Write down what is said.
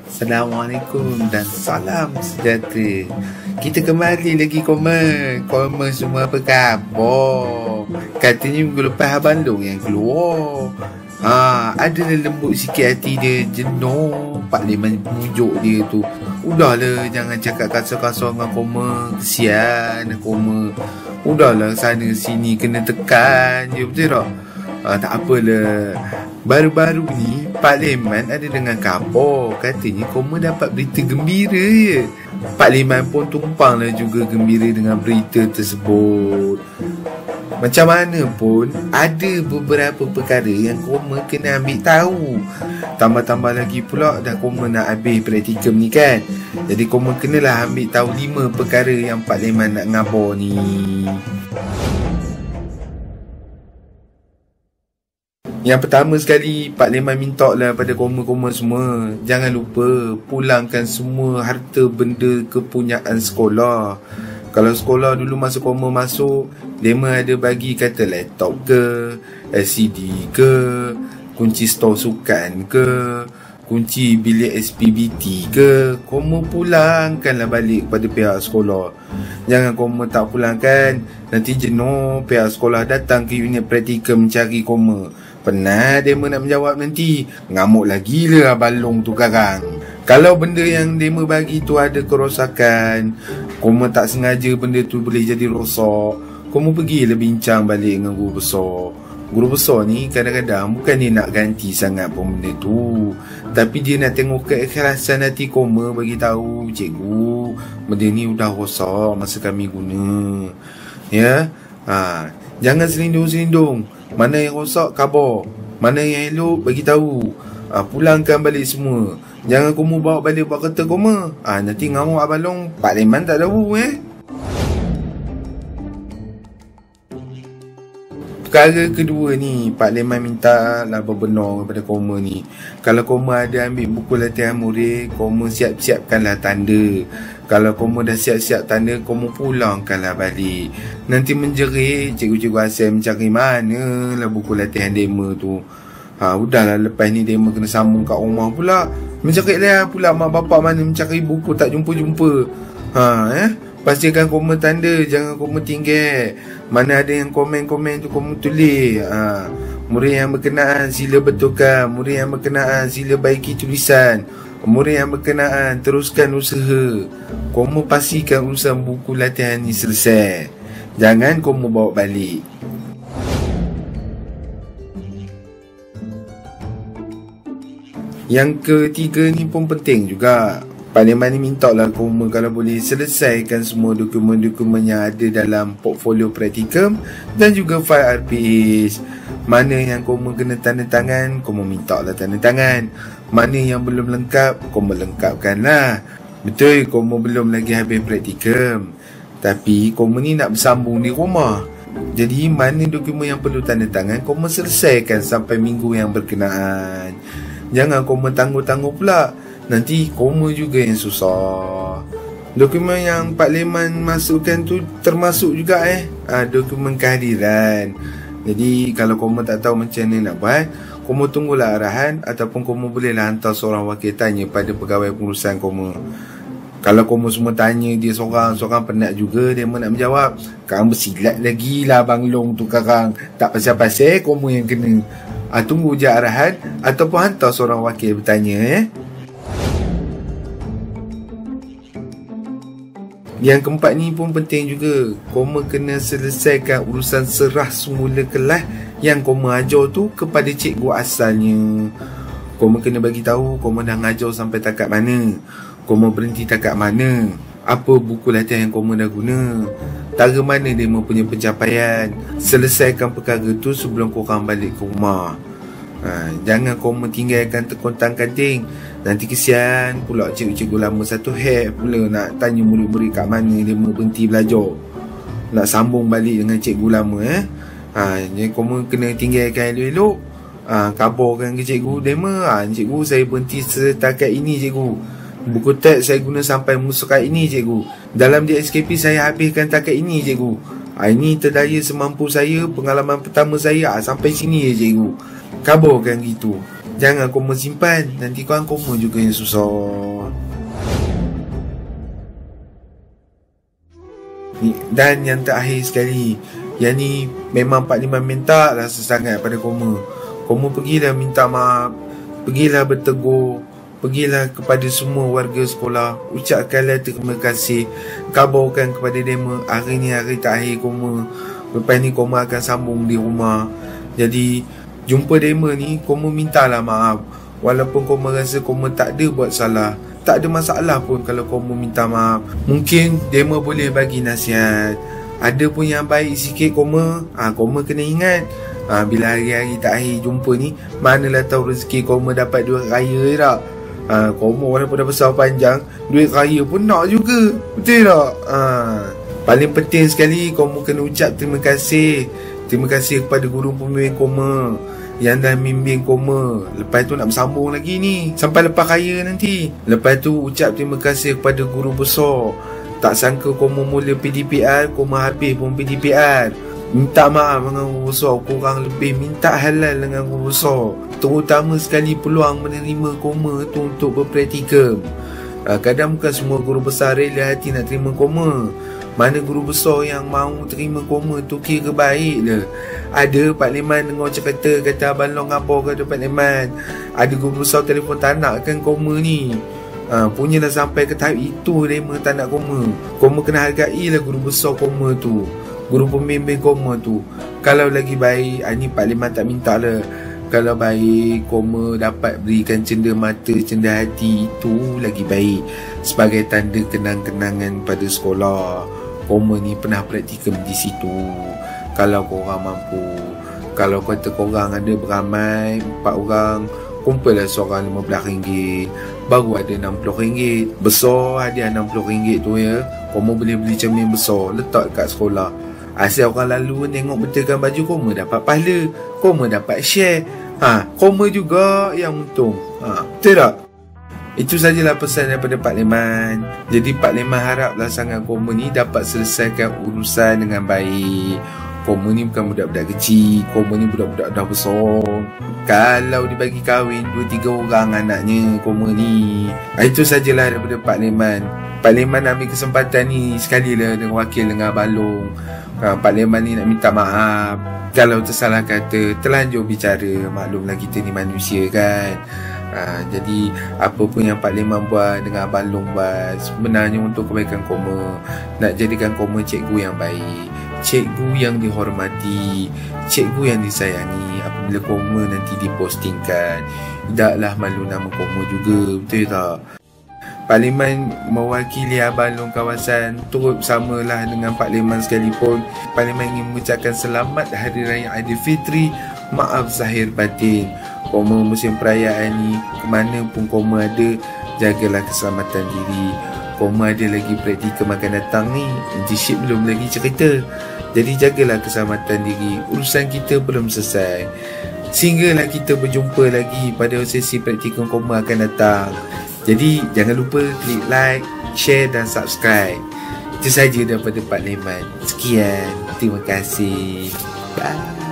Assalamualaikum dan salam sejahtera. Kita kembali lagi komen semua apa khabar? Katanya minggu lepas Abang Long yang keluar. Adalah lembut sikit hati dia, jenuh Pak Liman mujuk dia tu. Udahlah, jangan cakap kasar-kasar dengan koma. Kesian koma. Udahlah, sana sini kena tekan je, betul tak? Tak apalah. Baru-baru ni Pak Liman ada dengan khabar, katanya koma dapat berita gembira je. Pak Liman pun tumpanglah juga gembira dengan berita tersebut. Macam mana pun ada beberapa perkara yang koma kena ambil tahu. Tambah-tambah lagi pula dah koma nak habis praktikum ni kan. Jadi koma kenalah ambil tahu 5 perkara yang Pak Liman nak ngabar ni. Yang pertama sekali, Pak Liman minta lah pada koma-koma semua, jangan lupa pulangkan semua harta benda kepunyaan sekolah. Kalau sekolah dulu masa koma masuk, Liman ada bagi kata laptop ke, LCD ke, kunci stor sukan ke, kunci bilik SPBT ke, koma pulangkanlah balik kepada pihak sekolah. Jangan koma tak pulangkan, nanti jenuh pihak sekolah datang ke unit praktikum mencari koma. Penat demo nak menjawab nanti. Ngamuk lagi lah Abang Long tu karang. Kalau benda yang demo bagi tu ada kerosakan, koma tak sengaja benda tu boleh jadi rosak, koma pergilah bincang balik dengan guru besar. Guru besar ni kadang-kadang bukan dia nak ganti sangat pun benda tu, tapi dia nak tengok keikhlasan hati koma bagi tahu, cikgu, benda ni udah rosak masa kami guna. Ya. Jangan selindung-selindung. Mana yang rosak khabar, mana yang elok bagi tahu. Pulangkan balik semua. Jangan kamu bawa balik buat kereta koma. Nanti ngamuk Abang Long, Pak Liman tak tahu Perkara kedua ni, Pak Liman minta lah berbenar kepada koma ni. Kalau koma ada ambil buku latihan murid, koma siap-siapkanlah tanda. Kalau koma dah siap-siap tanda, koma pulangkanlah balik. Nanti menjerit cikgu-cikgu asal mencari mana lah buku latihan demo tu. Udahlah, lepas ni demo kena sambung kat rumah pula. Mencarilah pula mak bapak mana mencari buku tak jumpa-jumpa. Pastikan koma tanda, jangan koma tinggal. Mana ada yang komen-komen tu koma tulis. Murid yang berkenaan sila betulkan, murid yang berkenaan sila baiki tulisan, murid yang berkenaan teruskan usaha. Koma pastikan urusan buku latihan ni selesai. Jangan koma bawa balik. Yang ketiga ni pun penting juga. Pak Liman ni minta lah koma kalau boleh selesaikan semua dokumen-dokumen yang ada dalam portfolio praktikum dan juga fail RPS. Mana yang koma kena tanda tangan, koma minta lah tanda tangan. Mana yang belum lengkap, koma lengkapkan lah. Betul, koma belum lagi habis praktikum, tapi koma ni nak bersambung di rumah. Jadi mana dokumen yang perlu tanda tangan, koma selesaikan sampai minggu yang berkenaan. Jangan koma tangguh-tangguh pula, nanti koma juga yang susah. Dokumen yang Pak Liman masukkan tu termasuk juga dokumen kehadiran. Jadi kalau koma tak tahu macam mana nak buat, koma tunggulah arahan, ataupun koma bolehlah hantar seorang wakil tanya pada pegawai pengurusan koma. Kalau koma semua tanya dia seorang-seorang, penat juga dia nak menjawab. Kang bersilat lagi lah Abang Long tu karang. Tak pasal-pasal koma yang kena. Tunggu je arahan, ataupun hantar seorang wakil bertanya. Yang keempat ni pun penting juga. Koma kena selesaikan urusan serah semula kelas yang koma ajar tu kepada cikgu asalnya. Koma kena bagi tahu koma dah ngajar sampai takat mana, koma berhenti takat mana, apa buku latihan yang koma dah guna, tara mana dia mempunyai pencapaian. Selesaikan perkara tu sebelum korang balik ke rumah. Jangan koma tinggalkan terkontang-kanting. Nanti kesian pula cikgu-cikgu lama satu head pula nak tanya murid-murid kat mana dia berhenti belajar, nak sambung balik dengan cikgu lama. Jadi koma kena tinggalkan elok-elok. Kabarkan ke cikgu dema, cikgu saya berhenti setakat ini cikgu, buku teks saya guna sampai musukat ini cikgu, dalam DSKP saya habiskan takat ini cikgu, ini terdaya semampu saya, pengalaman pertama saya sampai sini je cikgu. Kabarkan gitu. Jangan koma simpan, nanti korang koma juga yang susah. Dan yang terakhir sekali, yang ni memang Pak Liman minta lah sesangat pada koma. Koma pergilah minta maaf, pergilah bertegur, pergilah kepada semua warga sekolah, ucapkanlah terima kasih, kabarkan kepada Dema hari ni hari terakhir koma. Lepas ni koma akan sambung di rumah. Jadi jumpa Dema ni, koma mintalah maaf. Walaupun koma rasa koma tak ada buat salah, tak ada masalah pun kalau koma minta maaf. Mungkin Dema boleh bagi nasihat. Ada pun yang baik sikit koma, koma kena ingat, bila hari-hari terakhir jumpa ni, manalah tahu rezeki koma dapat duit raya tak. Koma walaupun dah besar panjang, duit raya pun nak juga, betul tak? Paling penting sekali, koma kena ucap terima kasih. Terima kasih kepada guru pembimbing koma yang dah bimbing koma. Lepas tu nak bersambung lagi ni sampai lepas raya nanti. Lepas tu ucap terima kasih kepada guru besar. Tak sangka koma mula PDPR, koma habis pun PDPR. Minta maaf dengan guru besar, korang lebih minta halal dengan guru besar. Terutama sekali peluang menerima koma tu untuk berpraktikum. Kadang bukan semua guru besar rela hati nak terima koma. Mana guru besar yang mahu terima koma tu kira baik le. Ada Pak Liman dengar cerita, kata Abang Long apa kata Pak Liman, ada guru besar telefon tak nakkan koma ni. Punyalah sampai ke tahap itu Dema tak nak koma. Koma kena hargai lah guru besar koma tu, guru pembimbing koma tu. Kalau lagi baik, ni Pak Liman tak minta lah, kalau baik koma dapat berikan cenda mata, cenda hati, itu lagi baik sebagai tanda kenang-kenangan pada sekolah. Koma ni pernah praktikum di situ. Kalau korang mampu, kalau kata korang ada beramai 4 orang, kumpullah seorang RM15, baru ada RM60. Besar hadiah RM60 tu ya, koma boleh beli cermin besar, letak kat sekolah. Asal orang lalu tengok betulkan baju, koma dapat pahala, koma dapat share. Koma juga yang untung. Betul tak? Itu sajalah pesan daripada Pak Liman. Jadi Pak Liman haraplah sangat koma ni dapat selesaikan urusan dengan baik. Koma ni bukan budak-budak kecil, koma ni budak-budak dah besar. Kalau dibagi kahwin 2-3 orang anaknya koma ni. Itu sajalah daripada Pak Liman. Pak Liman ambil kesempatan ni sekali lah dengan wakil dengan Abang Long. Pak Liman ni nak minta maaf kalau tersalah kata, terlanjur bicara. Maklumlah kita ni manusia kan. Jadi apa pun yang Pak Liman buat dengan Abang Long buat, sebenarnya untuk kebaikan koma. Nak jadikan koma cikgu yang baik, cikgu yang dihormati, cikgu yang disayangi. Apabila koma nanti dipostingkan, tidaklah malu nama koma juga, betul tak? Pak Liman mewakili Abang Long kawasan, turut bersamalah dengan Pak Liman sekalipun. Pak Liman ingin mengucapkan selamat Hari Raya Aidilfitri, maaf zahir batin. Koma musim perayaan ni, kemana pun koma ada, jagalah keselamatan diri. Koma ada lagi praktikum akan datang ni, internship belum lagi cerita. Jadi jagalah keselamatan diri, urusan kita belum selesai. Sehinggalah kita berjumpa lagi pada sesi praktikum koma akan datang. Jadi jangan lupa klik like, share dan subscribe. Itu saja daripada Pak Liman. Sekian, terima kasih. Bye.